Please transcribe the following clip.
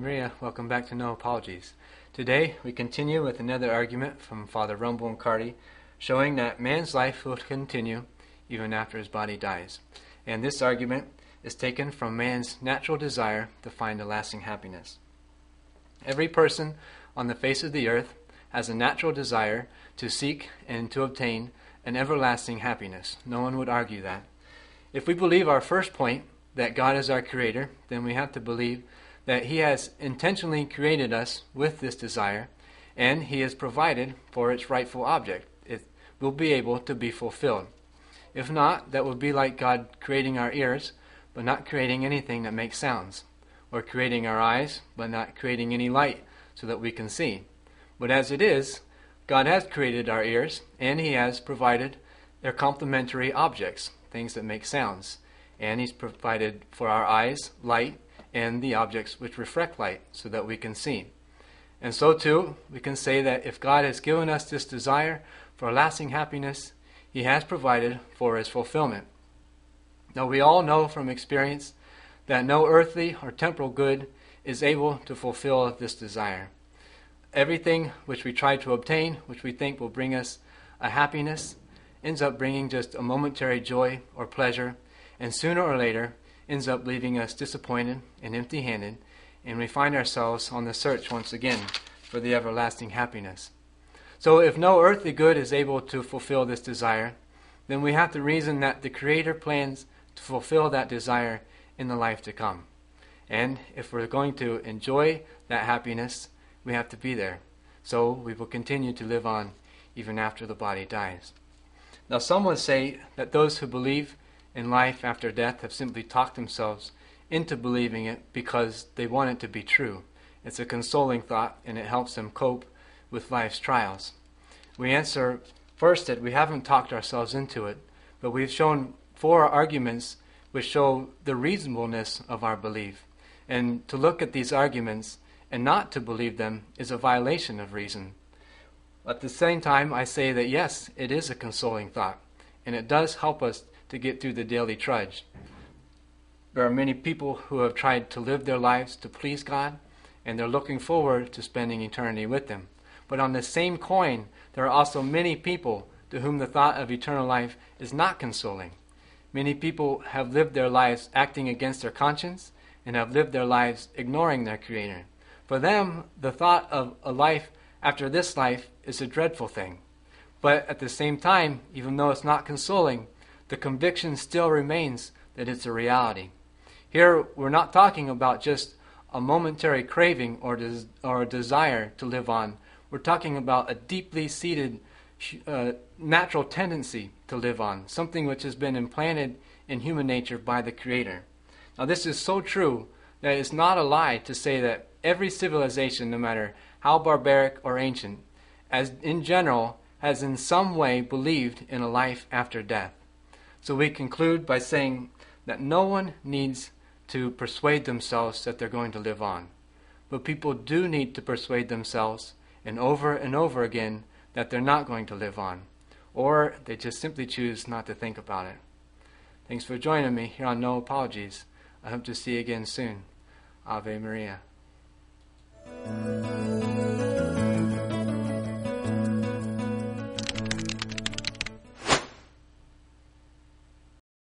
Maria. Welcome back to No Apologies. Today we continue with another argument from Father Rumble and Carty, showing that man's life will continue even after his body dies. And this argument is taken from man's natural desire to find a lasting happiness. Every person on the face of the earth has a natural desire to seek and to obtain an everlasting happiness. No one would argue that. If we believe our first point, that God is our creator, then we have to believe that He has intentionally created us with this desire, and He has provided for its rightful object. It will be able to be fulfilled. If not, that would be like God creating our ears, but not creating anything that makes sounds, or creating our eyes, but not creating any light so that we can see. But as it is, God has created our ears, and He has provided their complementary objects, things that make sounds. And He's provided for our eyes light and the objects which reflect light so that we can see. And so too, we can say that if God has given us this desire for lasting happiness, He has provided for its fulfillment. Now we all know from experience that no earthly or temporal good is able to fulfill this desire. Everything which we try to obtain, which we think will bring us a happiness, ends up bringing just a momentary joy or pleasure, and sooner or later ends up leaving us disappointed and empty-handed, and we find ourselves on the search once again for the everlasting happiness. So if no earthly good is able to fulfill this desire, then we have to reason that the Creator plans to fulfill that desire in the life to come. And if we're going to enjoy that happiness, we have to be there. So we will continue to live on even after the body dies. Now some would say that those who believe in life after death have simply talked themselves into believing it because they want it to be true. It's a consoling thought, and it helps them cope with life's trials. We answer first that we haven't talked ourselves into it, but we've shown 4 arguments which show the reasonableness of our belief. And to look at these arguments and not to believe them is a violation of reason. At the same time, I say that yes, it is a consoling thought, and it does help us to get through the daily trudge. There are many people who have tried to live their lives to please God, and they're looking forward to spending eternity with Him. But on the same coin, there are also many people to whom the thought of eternal life is not consoling. Many people have lived their lives acting against their conscience, and have lived their lives ignoring their Creator. For them, the thought of a life after this life is a dreadful thing. But at the same time, even though it's not consoling, the conviction still remains that it's a reality. Here, we're not talking about just a momentary craving or a desire to live on. We're talking about a deeply seated natural tendency to live on, something which has been implanted in human nature by the Creator. Now this is so true that it's not a lie to say that every civilization, no matter how barbaric or ancient, as in general, has in some way believed in a life after death. So we conclude by saying that no one needs to persuade themselves that they're going to live on. But people do need to persuade themselves and over again that they're not going to live on. Or they just simply choose not to think about it. Thanks for joining me here on No Apologies. I hope to see you again soon. Ave Maria.